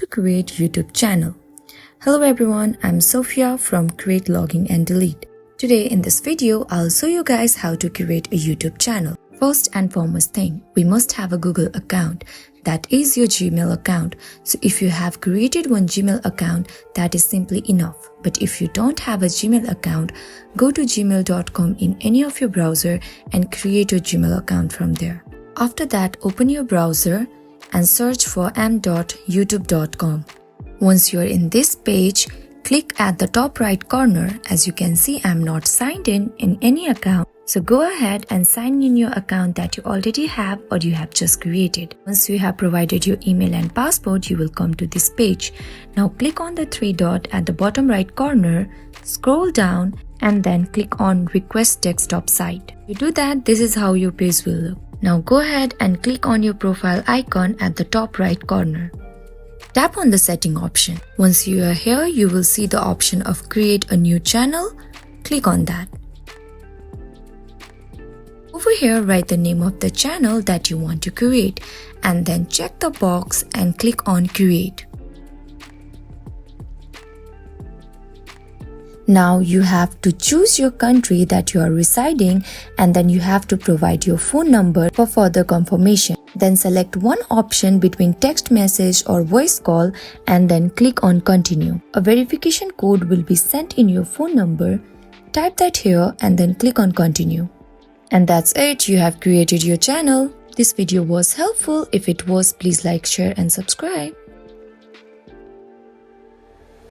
create YouTube channel. Hello everyone, I'm Sophia from Create, Login and Delete. Today in this video, I'll show you guys how to create a YouTube channel. First and foremost thing, we must have a Google account. That is your Gmail account. So if you have created one Gmail account, that is simply enough. But if you don't have a Gmail account, go to gmail.com in any of your browser and create your Gmail account from there. After that, open your browser and search for m.youtube.com. Once you are in this page, click at the top right corner. As you can see, I'm not signed in any account. So go ahead and sign in your account that you already have or you have just created. Once you have provided your email and password, you will come to this page. Now click on the three dot at the bottom right corner, scroll down and then click on Request Desktop Site. You do that, this is how your page will look. Now go ahead and click on your profile icon at the top right corner. Tap on the setting option. Once you are here, you will see the option of create a new channel. Click on that. Over here, write the name of the channel that you want to create and then check the box and click on create. Now you have to choose your country that you are residing and then you have to provide your phone number for further confirmation. Then select one option between text message or voice call and then click on continue. A verification code will be sent in your phone number. Type that here and then click on continue. And that's it, you have created your channel. This video was helpful. If it was, please like, share and subscribe.